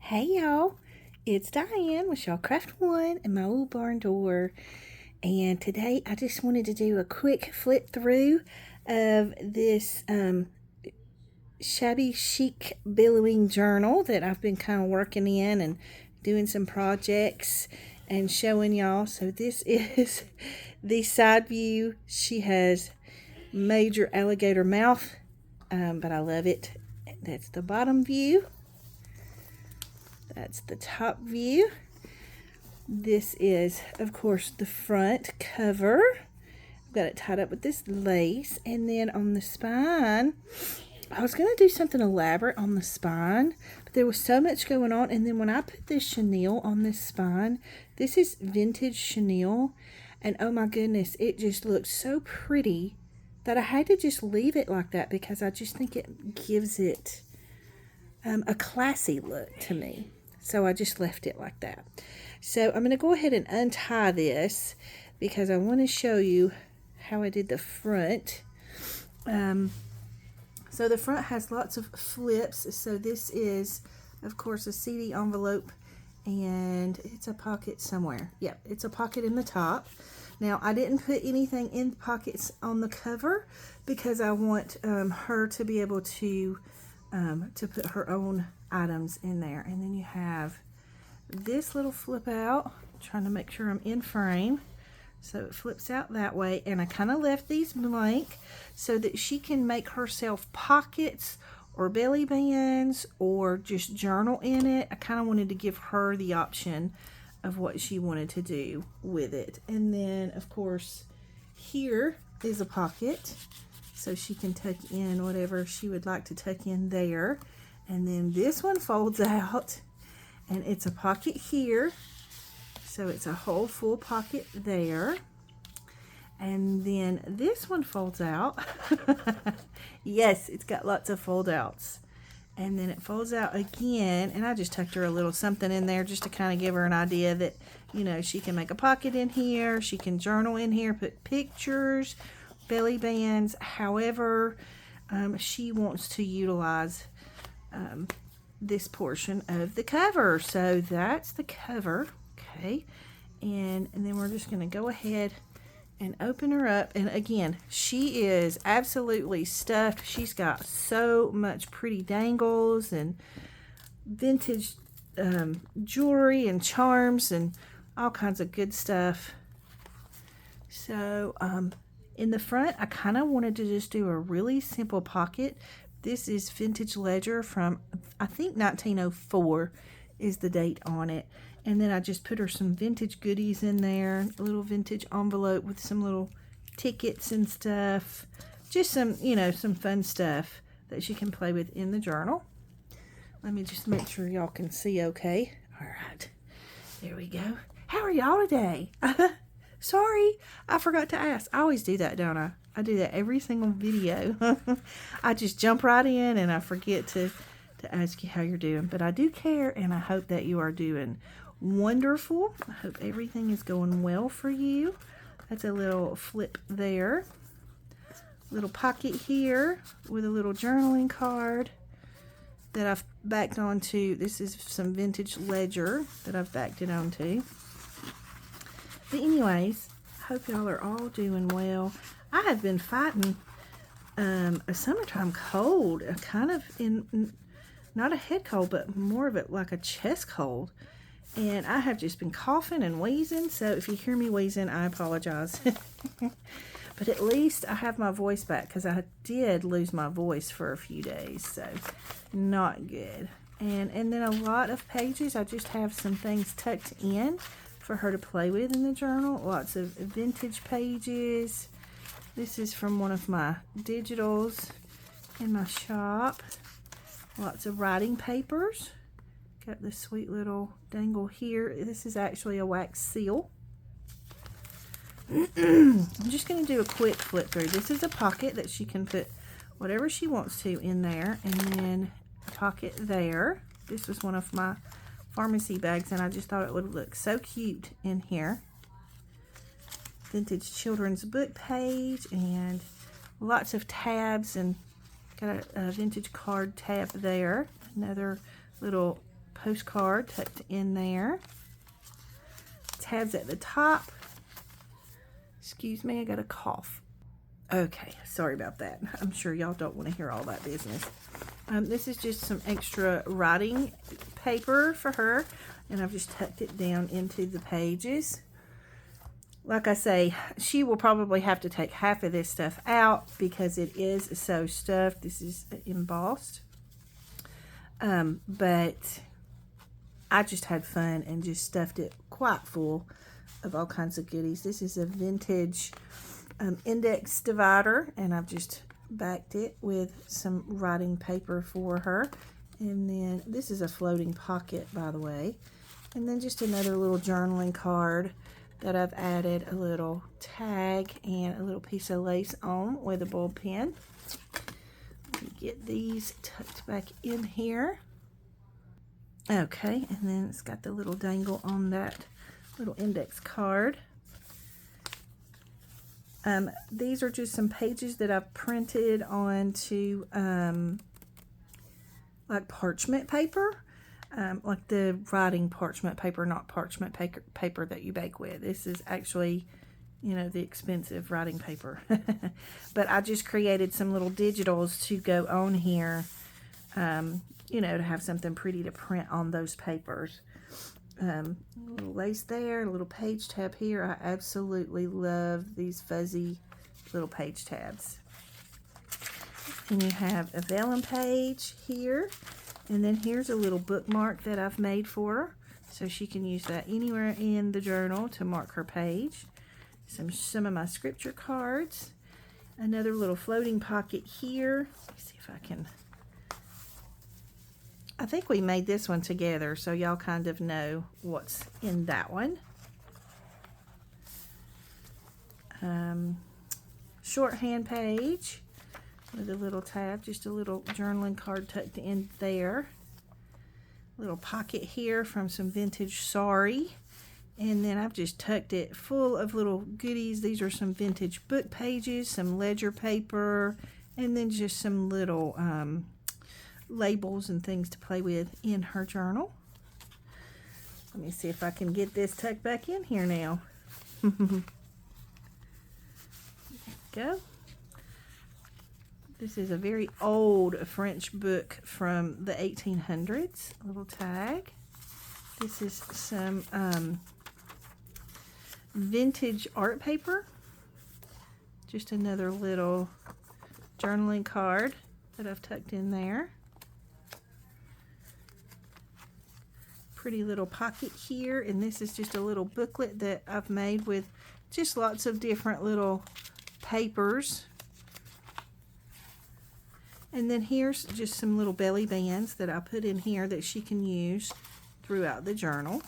Hey y'all, it's Diane with Shawcraft One and my old barn door. And today I just wanted to do a quick flip through of this Shabby Chic Billowing journal that I've been kind of working in and doing some projects and showing y'all. So this is the side view. She has major alligator mouth, but I love it. That's the bottom view. That's the top view. This is, of course, the front cover. I've got it tied up with this lace. And then on the spine, I was going to do something elaborate on the spine, but there was so much going on. And then when I put this chenille on this spine, this is vintage chenille. And oh my goodness, it just looks so pretty that I had to just leave it like that because I just think it gives it a classy look to me. So I just left it like that. So I'm going to go ahead and untie this because I want to show you how I did the front. So the front has lots of flips. So this is, of course, a CD envelope, and it's a pocket somewhere. Yep, it's a pocket in the top. Now, I didn't put anything in the pockets on the cover because I want her to be able to put her own items in there. And then you have this little flip out. I'm trying to make sure I'm in frame. So it flips out that way. And I kind of left these blank so that she can make herself pockets or belly bands or just journal in it. I kind of wanted to give her the option of what she wanted to do with it. And then, of course, here is a pocket, so she can tuck in whatever she would like to tuck in there. And then this one folds out, and it's a pocket here, so it's a whole full pocket there. And then this one folds out. Yes, it's got lots of fold outs. And then it folds out again, and I just tucked her a little something in there just to kind of give her an idea that, you know, she can make a pocket in here, she can journal in here, put pictures, belly bands, however she wants to utilize this portion of the cover. So that's the cover, okay? And then we're just going to go ahead and open her up. And again, she is absolutely stuffed. She's got so much pretty dangles and vintage jewelry and charms and all kinds of good stuff. So in the front, I kind of wanted to just do a really simple pocket. This is vintage ledger from, I think, 1904 is the date on it. And then I just put her some vintage goodies in there, a little vintage envelope with some little tickets and stuff. Just some, you know, some fun stuff that she can play with in the journal. Let me just make sure y'all can see okay. All right, there we go. How are y'all today? Sorry, I forgot to ask. I always do that, don't I? I do that every single video. I just jump right in and I forget to ask you how you're doing. But I do care, and I hope that you are doing wonderful. I hope everything is going well for you. That's a little flip there. Little pocket here with a little journaling card that I've backed onto. This is some vintage ledger that I've backed it onto. But anyways, I hope y'all are all doing well. I have been fighting a summertime cold, kind of in, not a head cold, but more of it like a chest cold. And I have just been coughing and wheezing, so if you hear me wheezing, I apologize. But at least I have my voice back, because I did lose my voice for a few days, so not good. And then a lot of pages, I just have some things tucked in for her to play with in the journal. Lots of vintage pages. This is from one of my digitals in my shop. Lots of writing papers. Got this sweet little dangle here. This is actually a wax seal. I'm just going to do a quick flip through. This is a pocket that she can put whatever she wants to in there. And then a pocket there. This was one of my pharmacy bags, and I just thought it would look so cute in here. Vintage children's book page, and lots of tabs, and got a vintage card tab there. Another little postcard tucked in there. Tabs at the top. Excuse me, I got a cough. Okay, sorry about that. I'm sure y'all don't want to hear all that business. This is just some extra writing paper for her, and I've just tucked it down into the pages. Like I say, she will probably have to take half of this stuff out because it is so stuffed. This is embossed. But I just had fun and just stuffed it quite full of all kinds of goodies. This is a vintage index divider, and I've just backed it with some writing paper for her. And then this is a floating pocket, by the way. And then just another little journaling card that I've added a little tag and a little piece of lace on with a bulb pen. Let me get these tucked back in here. Okay, and then it's got the little dangle on that little index card. These are just some pages that I've printed onto like parchment paper, like the writing parchment paper, not parchment paper that you bake with. This is actually, you know, the expensive writing paper. But I just created some little digitals to go on here, you know, to have something pretty to print on those papers. A little lace there, a little page tab here. I absolutely love these fuzzy little page tabs. And you have a vellum page here, and then here's a little bookmark that I've made for her, so she can use that anywhere in the journal to mark her page. Some of my scripture cards, another little floating pocket here. Let's see if I can. I think we made this one together, so y'all kind of know what's in that one. Shorthand page with a little tab, just a little journaling card tucked in there. Little pocket here from some vintage sari. And then I've just tucked it full of little goodies. These are some vintage book pages, some ledger paper, and then just some little labels and things to play with in her journal. Let me see if I can get this tucked back in here now. There we go. This is a very old French book from the 1800s. A little tag. This is some vintage art paper. Just another little journaling card that I've tucked in there. Pretty little pocket here, and this is just a little booklet that I've made with just lots of different little papers. And then here's just some little belly bands that I put in here that she can use throughout the journal.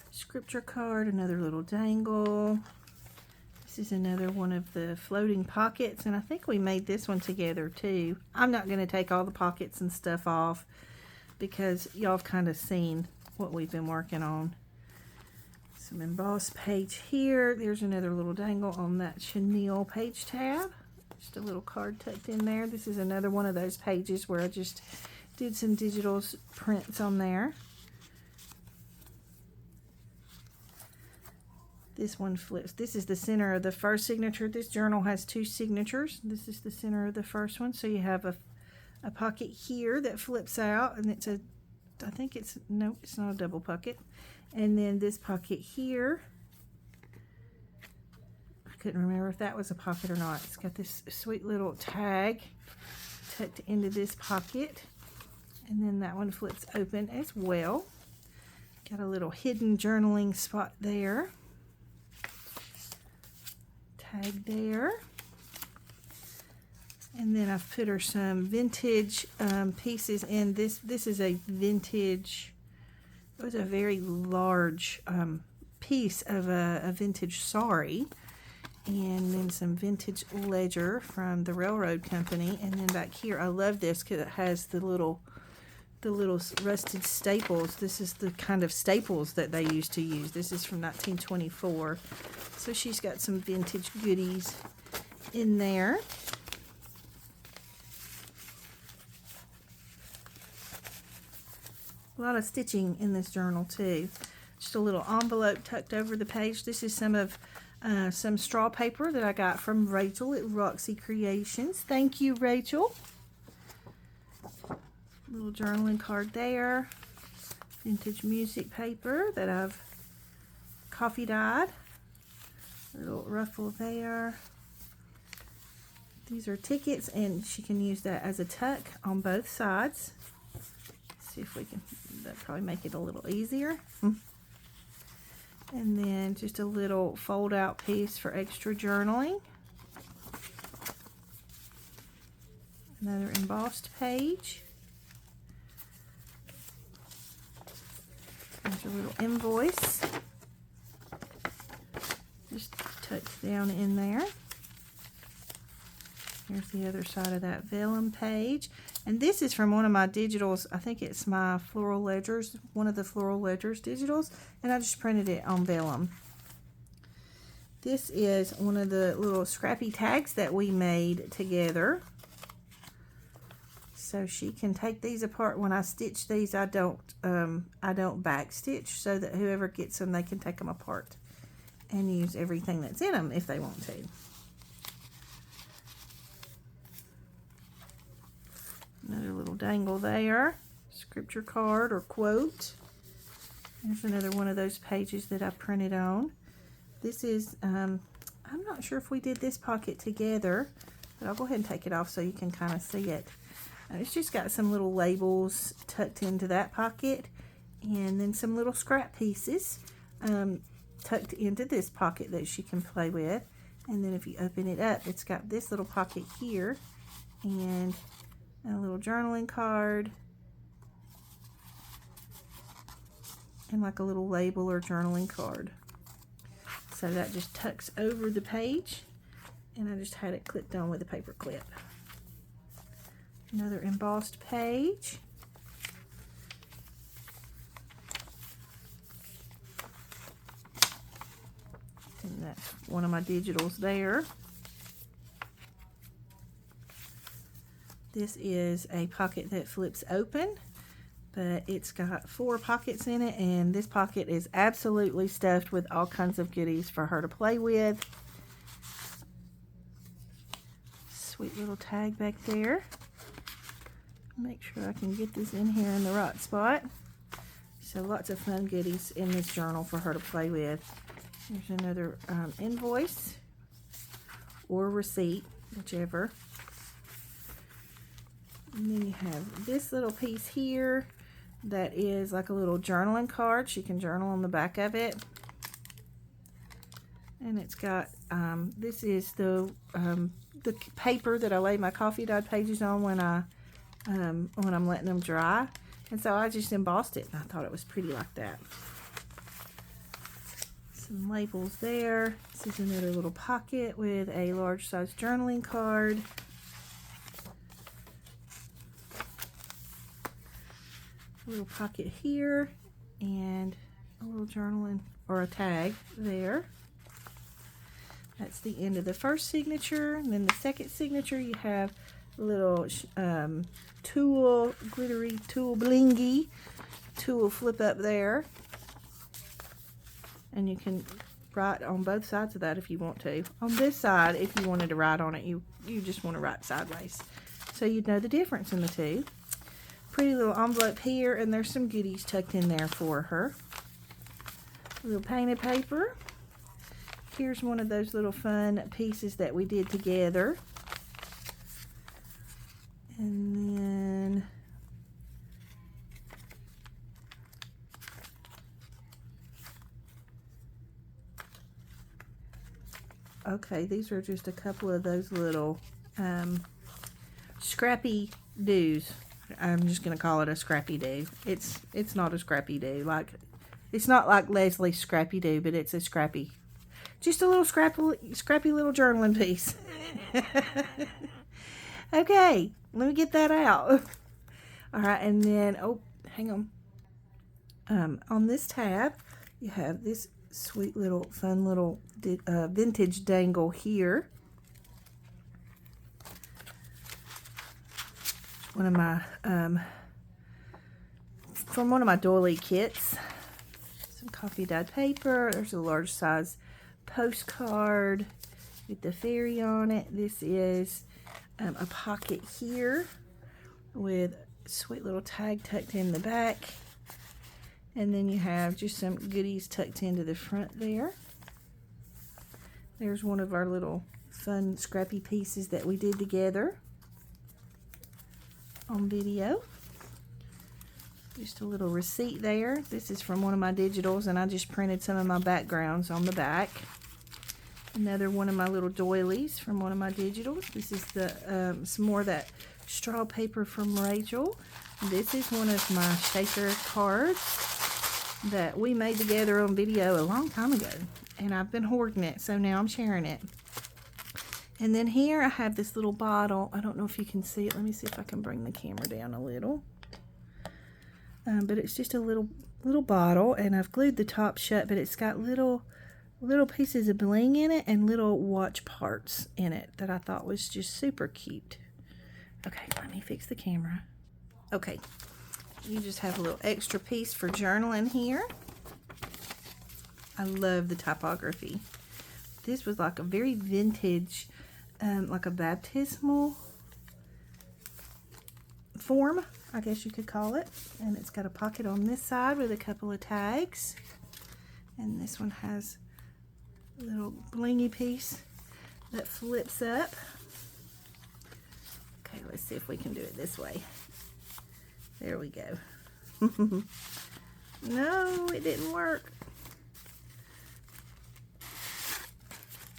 Scripture card, another little dangle. This is another one of the floating pockets, and I think we made this one together too. I'm not going to take all the pockets and stuff off because y'all have kind of seen what we've been working on. Some embossed page here. There's another little dangle on that chenille page tab. Just a little card tucked in there. This is another one of those pages where I just did some digital prints on there. This one flips. This is the center of the first signature. This journal has two signatures. This is the center of the first one. So you have a pocket here that flips out, and it's a, I think it's, no, it's not a double pocket. And then this pocket here, I couldn't remember if that was a pocket or not. It's got this sweet little tag tucked into this pocket. And then that one flips open as well. Got a little hidden journaling spot there. Tag there. And then I've put her some vintage pieces in. This is a vintage, it was a very large piece of a vintage sari. And then some vintage ledger from the railroad company. And then back here, I love this because it has the little rusted staples. This is the kind of staples that they used to use. This is from 1924. So she's got some vintage goodies in there. A lot of stitching in this journal too. Just a little envelope tucked over the page. This is some straw paper that I got from Rachel at Roxy Creations. Thank you, Rachel. Little journaling card there. Vintage music paper that I've coffee dyed. Little ruffle there. These are tickets, and she can use that as a tuck on both sides. Let's see if we can, that'll probably make it a little easier. And then just a little fold out piece for extra journaling. Another embossed page. There's a little invoice. Just tucked down in there. Here's the other side of that vellum page. And this is from one of my digitals. I think it's my Floral Ledgers, one of the Floral Ledgers digitals. And I just printed it on vellum. This is one of the little scrappy tags that we made together. So she can take these apart. When I stitch these, I don't back stitch, so that whoever gets them, they can take them apart and use everything that's in them if they want to. Another little dangle there, scripture card or quote. There's another one of those pages that I printed on. This is, I'm not sure if we did this pocket together, but I'll go ahead and take it off so you can kind of see it. It's just got some little labels tucked into that pocket, and then some little scrap pieces tucked into this pocket that she can play with. And then if you open it up, it's got this little pocket here, and a little journaling card, and like a little label or journaling card. So that just tucks over the page, and I just had it clipped on with a paper clip. Another embossed page. And that's one of my digitals there. This is a pocket that flips open, but it's got 4 pockets in it, and this pocket is absolutely stuffed with all kinds of goodies for her to play with. Sweet little tag back there. Make sure I can get this in here in the right spot. So lots of fun goodies in this journal for her to play with. There's another invoice or receipt, whichever. And then you have this little piece here that is like a little journaling card. She can journal on the back of it. And it's got, this is the paper that I lay my coffee dyed pages on when I'm letting them dry. And so I just embossed it, and I thought it was pretty like that. Some labels there. This is another little pocket with a large size journaling card. A little pocket here, and a little journaling or a tag there. That's the end of the first signature. And then the second signature, you have a little tulle, glittery tulle blingy tulle flip up there. And you can write on both sides of that if you want to. On this side, if you wanted to write on it, you just want to write sideways. So you'd know the difference in the two. Pretty little envelope here, and there's some goodies tucked in there for her. A little painted paper. Here's one of those little fun pieces that we did together. And then okay, these are just a couple of those little scrappy doos. I'm just gonna call it a scrappy do. It's not a scrappy do. Like, it's not like Leslie's scrappy do, but it's a scrappy. Just a little scrappy little journaling piece. Okay, let me get that out. All right, and then, oh, hang on. On this tab, you have this sweet little, fun little vintage dangle here. One of my from one of my doily kits. Some coffee dyed paper. There's a large size postcard with the fairy on it. This is a pocket here with a sweet little tag tucked in the back. And then you have just some goodies tucked into the front there. There's one of our little fun scrappy pieces that we did together on video. Just a little receipt there. This is from one of my digitals, and I just printed some of my backgrounds on the back. Another one of my little doilies from one of my digitals. This is the some more of that straw paper from Rachel. This is one of my shaker cards that we made together on video a long time ago, and I've been hoarding it, so now I'm sharing it. And then here I have this little bottle. I don't know if you can see it. Let me see if I can bring the camera down a little. But it's just a little bottle, and I've glued the top shut, but it's got little pieces of bling in it and little watch parts in it that I thought was just super cute. Okay, let me fix the camera. Okay, you just have a little extra piece for journaling here. I love the typography. This was like a very vintage, like a baptismal form, I guess you could call it. And it's got a pocket on this side with a couple of tags. And this one has a little blingy piece that flips up. Okay, let's see if we can do it this way. There we go. No, it didn't work.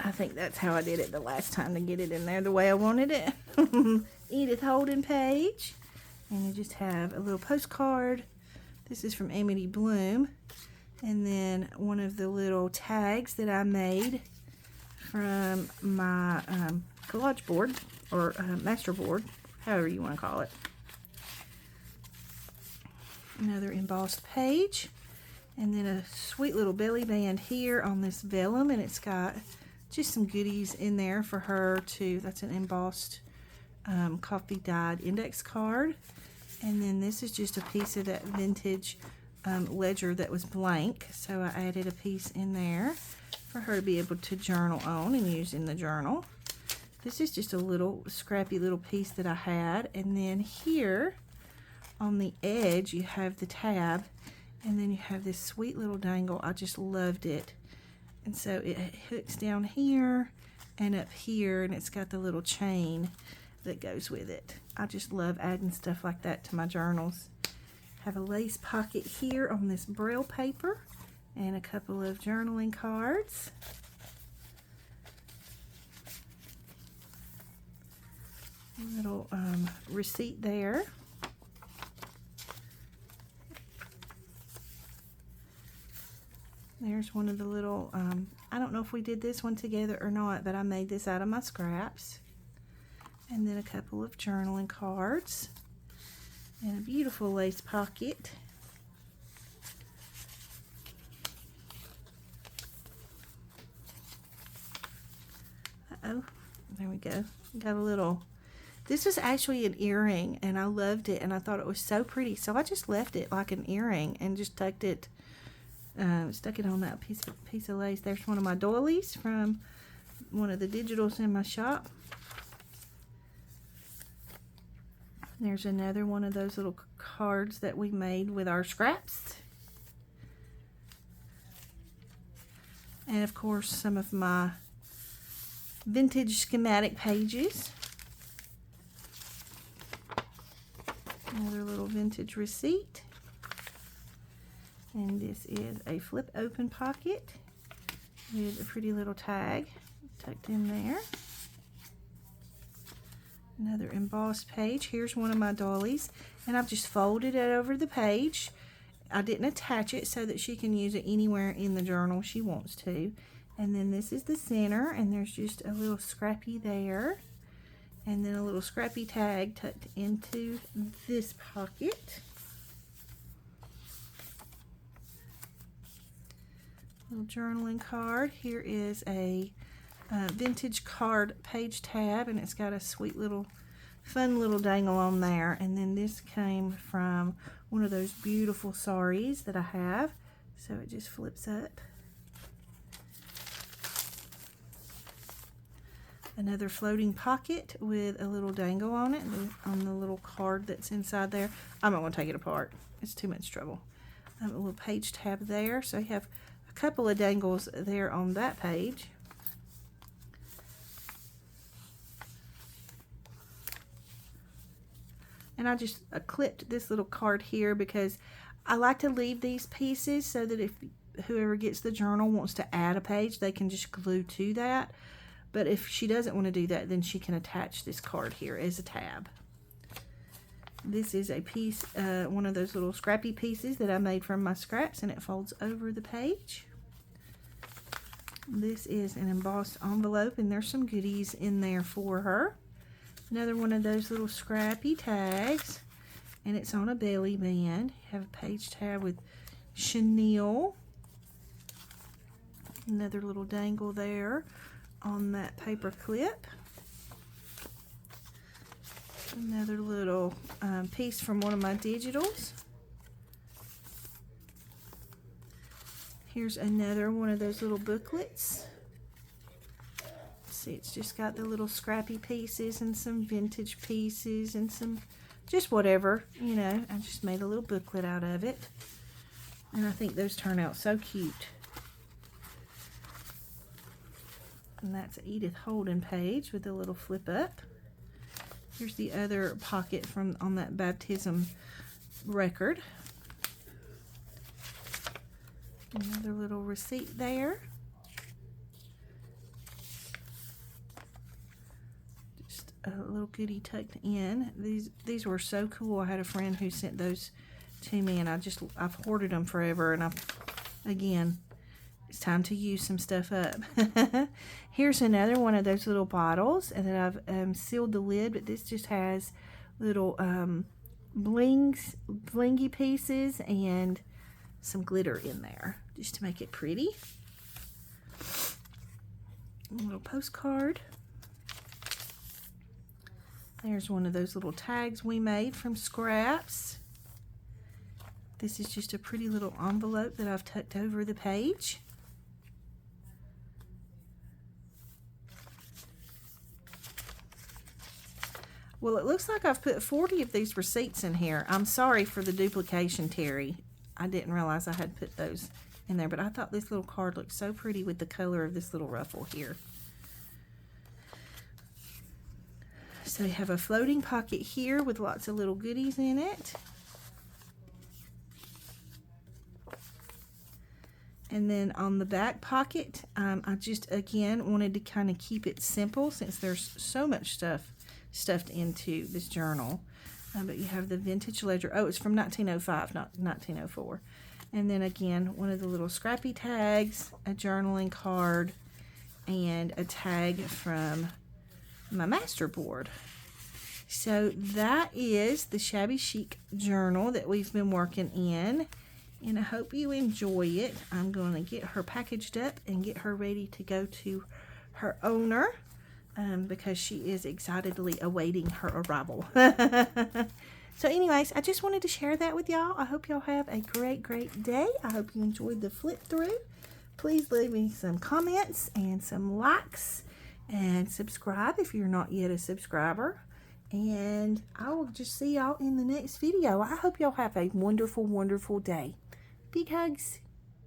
I think that's how I did it the last time to get it in there the way I wanted it. Edith Holden page. And you just have a little postcard. This is from Amity Bloom. And then one of the little tags that I made from my collage board, or master board, however you want to call it. Another embossed page. And then a sweet little belly band here on this vellum, and it's got just some goodies in there for her too. That's an embossed coffee dyed index card. And then this is just a piece of that vintage ledger that was blank, so I added a piece in there for her to be able to journal on and use in the journal. This is just a little scrappy little piece that I had. And then here on the edge you have the tab, and then you have this sweet little dangle. I just loved it. And so it hooks down here and up here, and it's got the little chain that goes with it. I just love adding stuff like that to my journals. Have a lace pocket here on this braille paper and a couple of journaling cards. A little receipt there. There's one of the little, I don't know if we did this one together or not, but I made this out of my scraps. And then a couple of journaling cards. And a beautiful lace pocket. Uh-oh, there we go. Got a little, this was actually an earring, and I loved it, and I thought it was so pretty. So I just left it like an earring and just tucked it, stuck it on that piece of lace. There's one of my doilies from one of the digitals in my shop. There's another one of those little cards that we made with our scraps. And of course some of my vintage schematic pages. Another little vintage receipt. And this is a flip open pocket with a pretty little tag tucked in there. Another embossed page. Here's one of my dollies, and I've just folded it over the page. I didn't attach it so that she can use it anywhere in the journal she wants to. And then this is the center, and there's just a little scrappy there, and then a little scrappy tag tucked into this pocket. Little journaling card. Here is a vintage card page tab, and it's got a sweet little fun little dangle on there. And then this came from one of those beautiful saris that I have. So it just flips up. Another floating pocket with a little dangle on it, on the little card that's inside there. I'm not going to take it apart. It's too much trouble. A little page tab there. So you have a couple of dangles there on that page. And I just clipped this little card here because I like to leave these pieces so that if whoever gets the journal wants to add a page, they can just glue to that. But if she doesn't want to do that, then she can attach this card here as a tab. This is a piece, one of those little scrappy pieces that I made from my scraps, and it folds over the page. This is an embossed envelope, and there's some goodies in there for her. Another one of those little scrappy tags, and it's on a belly band. You have a page tab with chenille. Another little dangle there on that paper clip. Another little piece from one of my digitals. Here's another one of those little booklets. See, it's just got the little scrappy pieces and some vintage pieces and some just whatever, you know. I just made a little booklet out of it, and I think those turn out so cute. And that's an Edith Holden page with a little flip up. Here's the other pocket from on that baptism record. Another little receipt there. Just a little goodie tucked in. These were so cool. I had a friend who sent those to me, and I've hoarded them forever, and again, it's time to use some stuff up. Here's another one of those little bottles, and then I've sealed the lid, but this just has little blingy pieces and some glitter in there just to make it pretty. A little postcard. There's one of those little tags we made from scraps. This is just a pretty little envelope that I've tucked over the page. Well, it looks like I've put 40 of these receipts in here. I'm sorry for the duplication, Terry. I didn't realize I had put those in there, but I thought this little card looked so pretty with the color of this little ruffle here. So you have a floating pocket here with lots of little goodies in it. And then on the back pocket, I just, again, wanted to kind of keep it simple since there's so much stuff stuffed into this journal. But you have the vintage ledger. Oh, it's from 1905, not 1904. And then again, one of the little scrappy tags, a journaling card, and a tag from my master board. So that is the Shabby Chic journal that we've been working in, and I hope you enjoy it. I'm going to get her packaged up and get her ready to go to her owner, because she is excitedly awaiting her arrival. So anyways, I just wanted to share that with y'all. I hope y'all have a great day. I hope you enjoyed the flip through. Please leave me some comments and some likes, and subscribe if you're not yet a subscriber. And I will just see y'all in the next video. I hope y'all have a wonderful day. Big hugs.